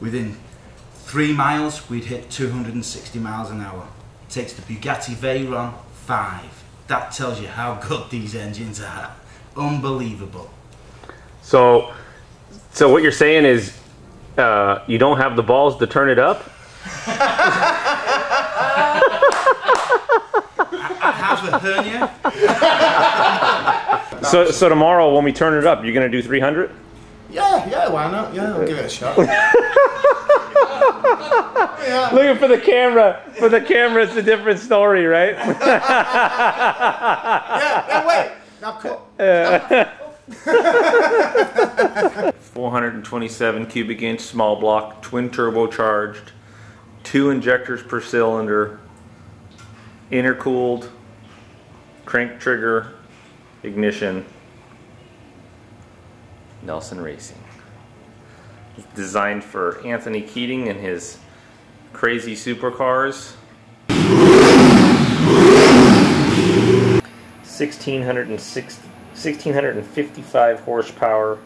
Within 3 miles, we'd hit 260 miles an hour. Takes the Bugatti Veyron 5. That tells you how good these engines are. Unbelievable. So what you're saying is you don't have the balls to turn it up? I have a hernia. So tomorrow when we turn it up, you're gonna do 300? Yeah, why not? Yeah, I'll give it a shot. Yeah. Looking for the camera. For the camera, it's a different story, right? Yeah, wait. Now cut. 427 cubic inch small block, twin turbocharged, 2 injectors per cylinder, intercooled, crank trigger, ignition, Nelson Racing. It's designed for Anthony Keating and his crazy supercars. 1655 horsepower,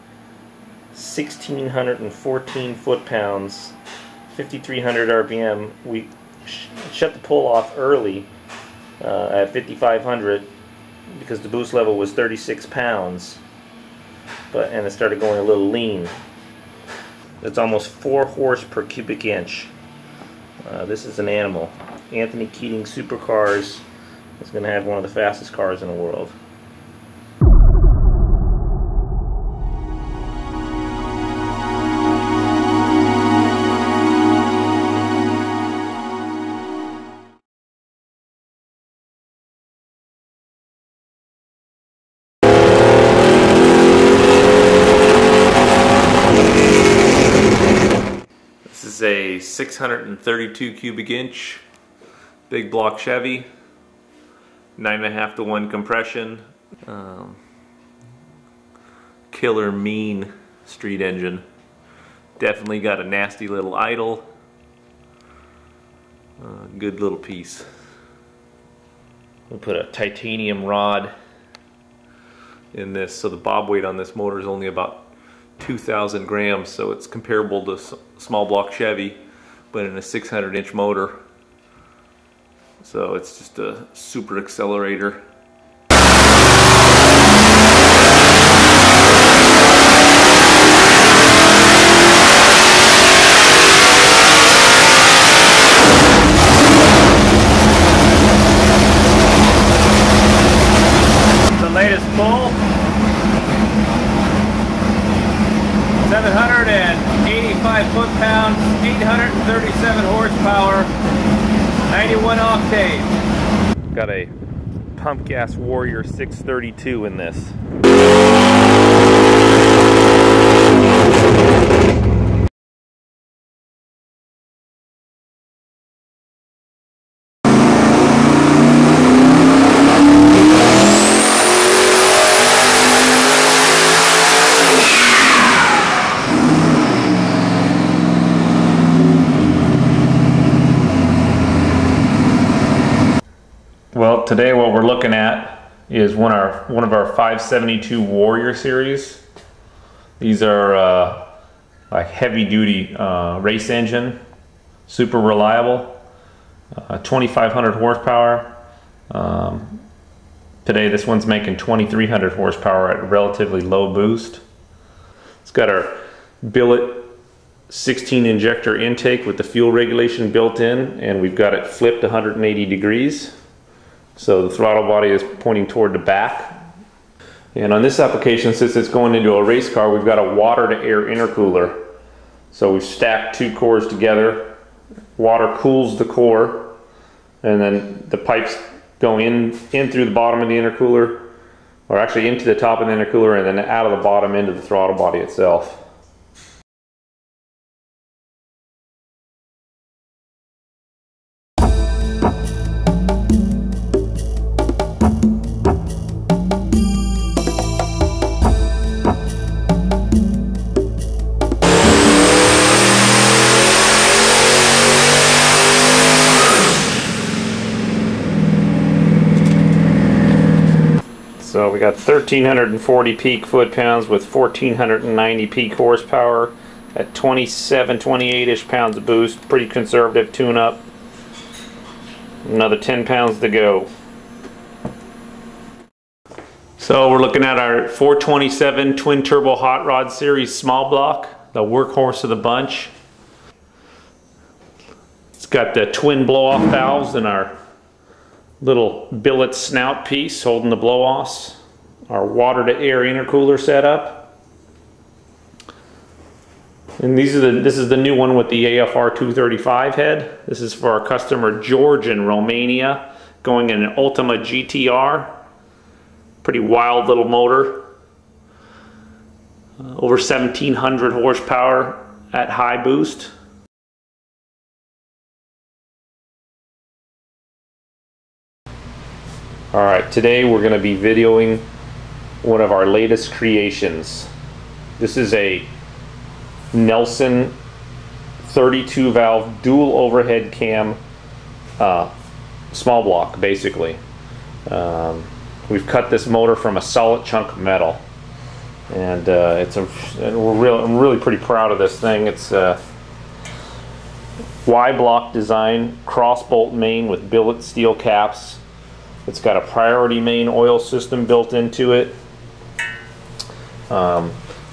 1614 foot-pounds, 5300 RPM. We shut the pull off early at 5500 because the boost level was 36 pounds, and it started going a little lean. It's almost 4 horse per cubic inch. This is an animal. Anthony Keating Supercars is going to have one of the fastest cars in the world. This is a 632 cubic inch big block Chevy, 9.5 to 1 compression, killer mean street engine. Definitely got a nasty little idle. Good little piece. We'll put a titanium rod in this, so the bob weight on this motor is only about 2,000 grams, so it's comparable to small block Chevy, but in a 600 inch motor. So it's just a super accelerator. The latest pull. 785 foot-pounds, 837 horsepower, 91 octane. Got a pump gas Warrior 632 in this. Well, today what we're looking at is one of our 572 Warrior series. These are like heavy duty race engine, super reliable, 2,500 horsepower. Today this one's making 2,300 horsepower at a relatively low boost. It's got our billet 16 injector intake with the fuel regulation built in, and we've got it flipped 180 degrees. So the throttle body is pointing toward the back. And on this application, since it's going into a race car, we've got a water to air intercooler. So we've stacked 2 cores together. Water cools the core, and then the pipes go in through the bottom of the intercooler, or actually into the top of the intercooler, and then out of the bottom into the throttle body itself. So we got 1,340 peak foot-pounds with 1,490 peak horsepower, at 27, 28-ish pounds of boost. Pretty conservative tune-up. Another 10 pounds to go. So we're looking at our 427 twin turbo hot rod series small block, the workhorse of the bunch. It's got the twin blow-off valves and our little billet snout piece holding the blow-offs. Our water to air intercooler setup. And this is the new one with the AFR 235 head. This is for our customer George in Romania, going in an Ultima GTR. Pretty wild little motor. Over 1700 horsepower at high boost. Alright, today we're going to be videoing one of our latest creations. This is a Nelson 32 valve dual overhead cam small block, basically. We've cut this motor from a solid chunk of metal, and I'm really pretty proud of this thing. It's a Y-block design, cross bolt main with billet steel caps. It's got a priority main oil system built into it.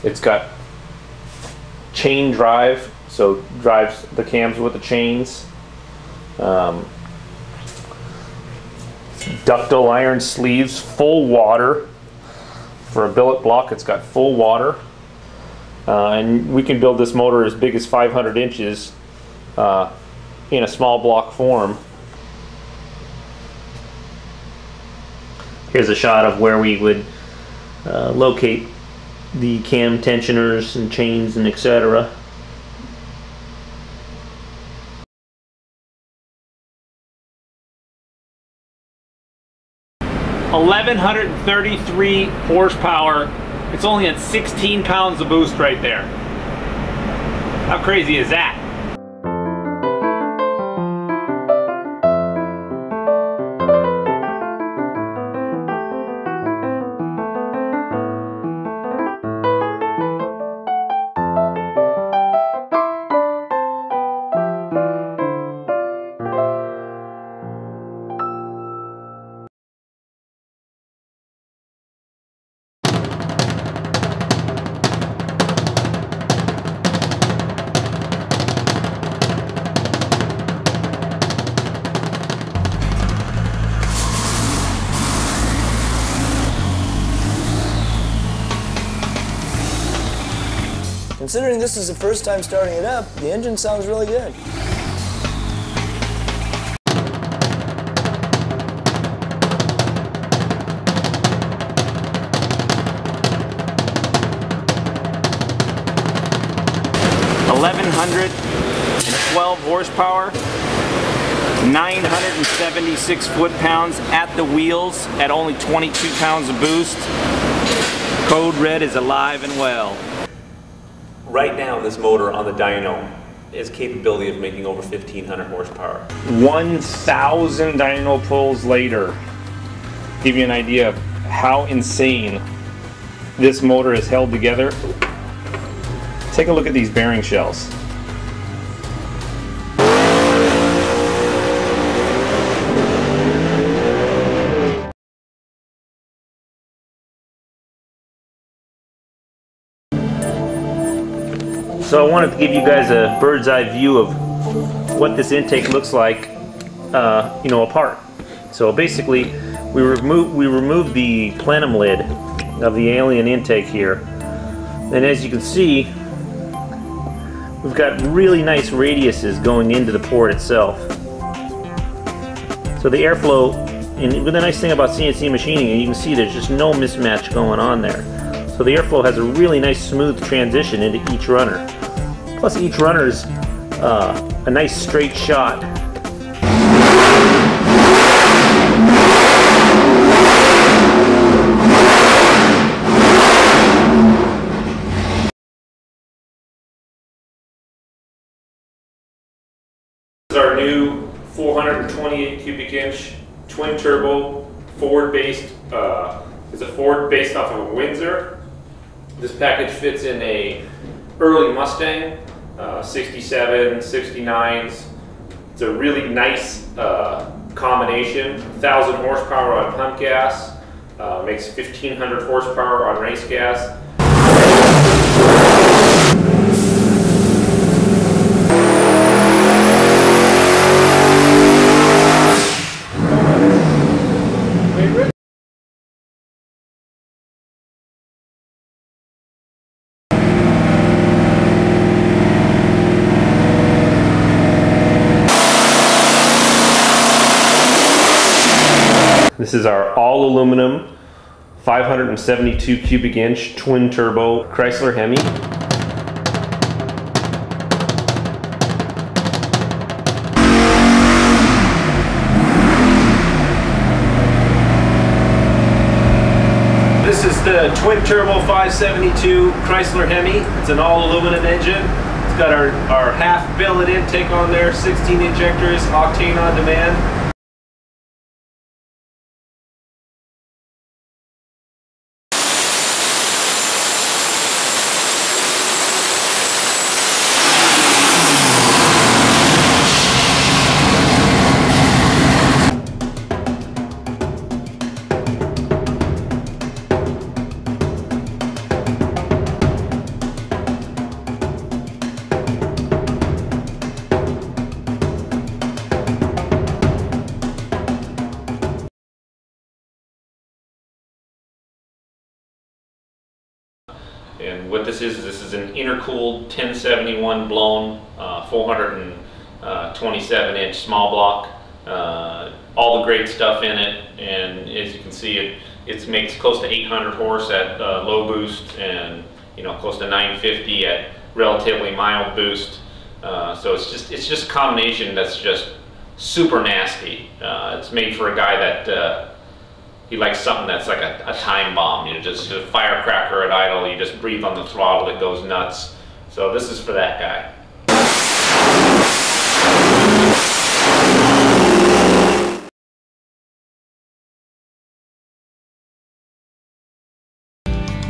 It's got chain drive, so drives the cams with the chains. Ductile iron sleeves, full water. For a billet block, it's got full water. And we can build this motor as big as 500 inches in a small block form. Here's a shot of where we would locate the cam tensioners and chains and etc. $1,133 horsepower. It's only at 16 pounds of boost right there. How crazy is that? Considering this is the first time starting it up, the engine sounds really good. $1,112 horsepower, 976 foot-pounds at the wheels at only 22 pounds of boost. Code Red is alive and well. Right now, this motor on the dyno is capability of making over 1,500 horsepower. 1,000 dyno pulls later, give you an idea of how insane this motor is held together. Take a look at these bearing shells. So I wanted to give you guys a bird's eye view of what this intake looks like, apart. So basically, we removed the plenum lid of the alien intake here, and as you can see, we've got really nice radiuses going into the port itself. So the airflow, and the nice thing about CNC machining, you can see there's just no mismatch going on there. So the airflow has a really nice smooth transition into each runner. Plus each runner is a nice straight shot. This is our new 428 cubic inch twin turbo Ford based, it's a Ford based off of a Windsor. This package fits in a early Mustang, 67, 69s. It's a really nice combination. 1,000 horsepower on pump gas, makes 1,500 horsepower on race gas. This is our all aluminum 572 cubic inch twin turbo Chrysler Hemi. This is the twin turbo 572 Chrysler Hemi. It's an all aluminum engine. It's got our half billet intake on there, 16 injectors, octane on demand. And what this is an intercooled 1071 blown 427 inch small block. All the great stuff in it, and as you can see, it makes close to 800 horse at low boost, and close to 950 at relatively mild boost. So it's just a combination that's just super nasty. It's made for a guy that he likes something that's like a time bomb, just a firecracker at idle. You just breathe on the throttle, it goes nuts. So this is for that guy.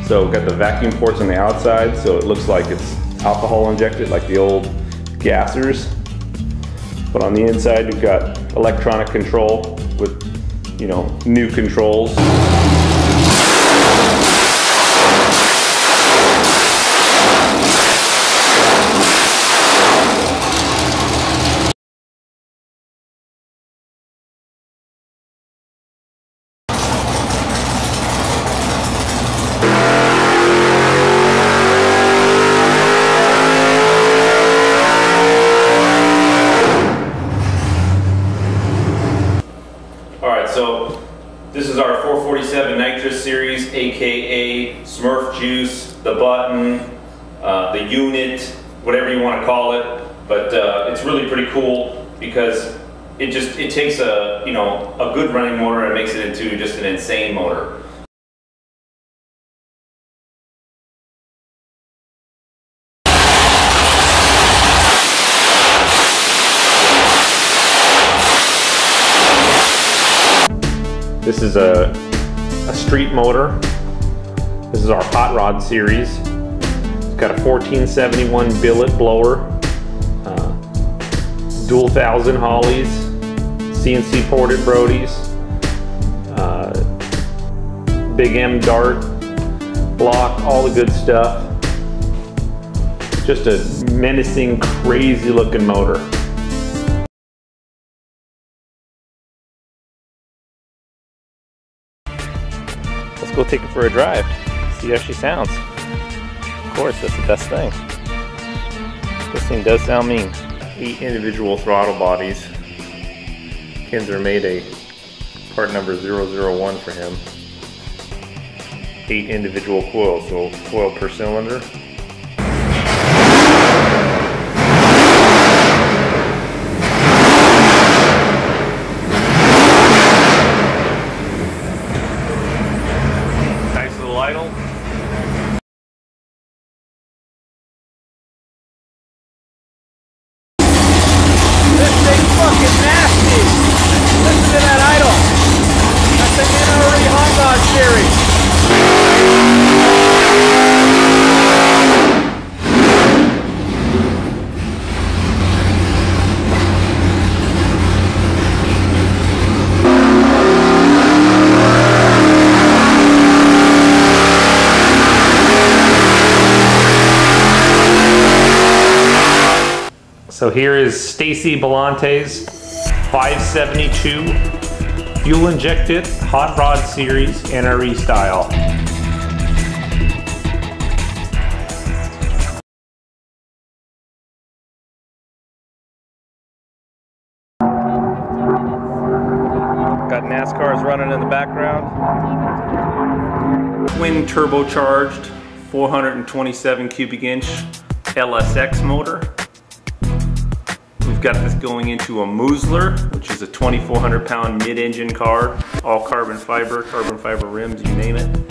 So we've got the vacuum ports on the outside, so it looks like it's alcohol injected like the old gassers. But on the inside we've got electronic control with new controls. So this is our 447 nitrous series, aka Smurf juice, the button, the unit, whatever you want to call it. But it's really pretty cool because it takes a good running motor and makes it into just an insane motor. This is a street motor. This is our hot rod series. It's got a 1471 billet blower, dual 1000 Hollies, CNC ported Brodies, Big M dart block, all the good stuff. Just a menacing, crazy looking motor. Let's go take it for a drive, see how she sounds. Of course, that's the best thing. This thing does sound mean. 8 individual throttle bodies. Kinzer made a part number 001 for him. 8 individual coils, so coil per cylinder. This thing's fucking nasty. Listen to that idle. That's the NRE hot rod series. So here is Stacy Belante's 572 fuel injected hot rod series NRE style. Got NASCARs running in the background. Twin turbocharged 427 cubic inch LSX motor. We've got this going into a Musler, which is a 2,400 pound mid-engine car, all carbon fiber rims, you name it.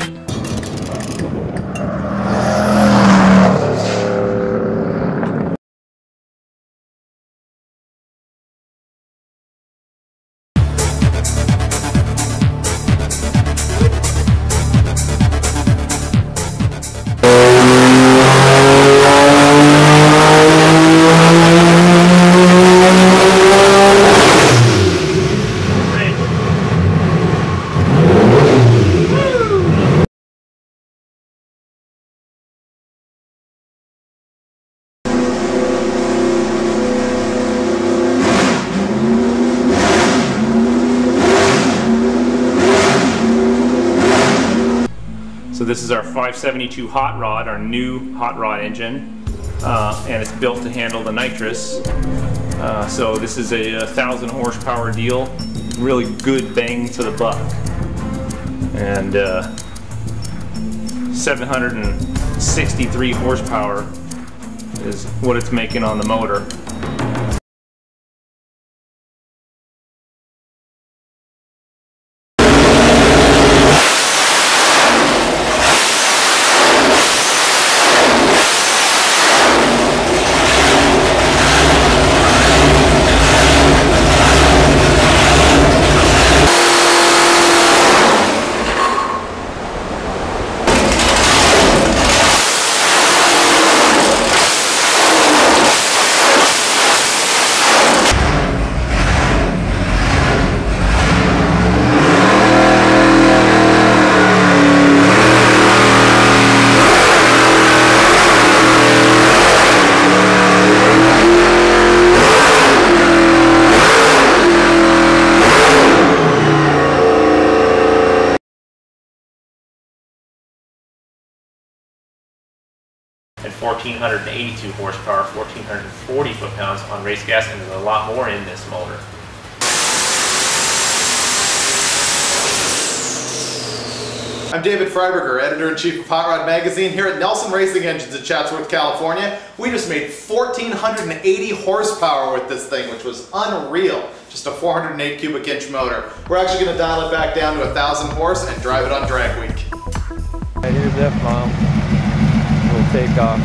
So this is our 572 hot rod, our new hot rod engine, and it's built to handle the nitrous. So this is a 1,000 horsepower deal, really good bang for the buck. And 763 horsepower is what it's making on the motor. And 1,482 horsepower, 1,440 foot-pounds on race gas, and there's a lot more in this motor. I'm David Freiberger, Editor-in-Chief of Hot Rod Magazine here at Nelson Racing Engines in Chatsworth, California. We just made 1,480 horsepower with this thing, which was unreal. Just a 408 cubic inch motor. We're actually going to dial it back down to 1,000 horse and drive it on drag week. Right, here's F-bomb. We'll take off.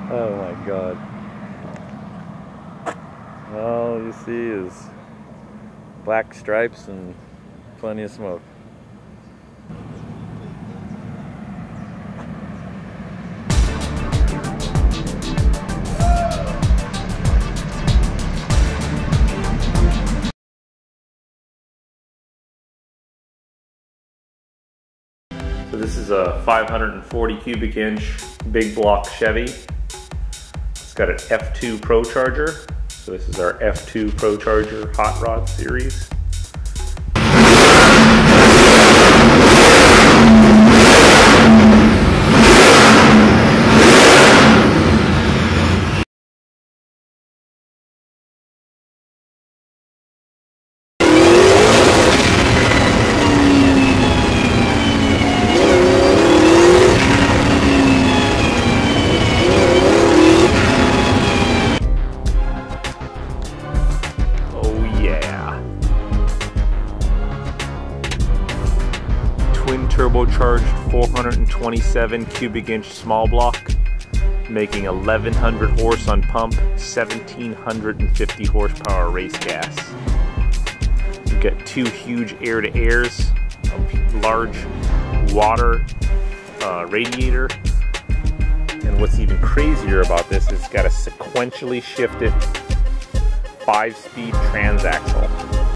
Oh my God. All you see is black stripes and plenty of smoke. So this is a 540 cubic inch big block Chevy. It's got an F2 Pro Charger. So this is our F2 Pro Charger hot rod series. Turbocharged 427 cubic inch small block, making 1,100 horse on pump, 1,750 horsepower race gas. We've got two huge air-to-airs, a large water radiator, and what's even crazier about this is it's got a sequentially shifted 5-speed transaxle.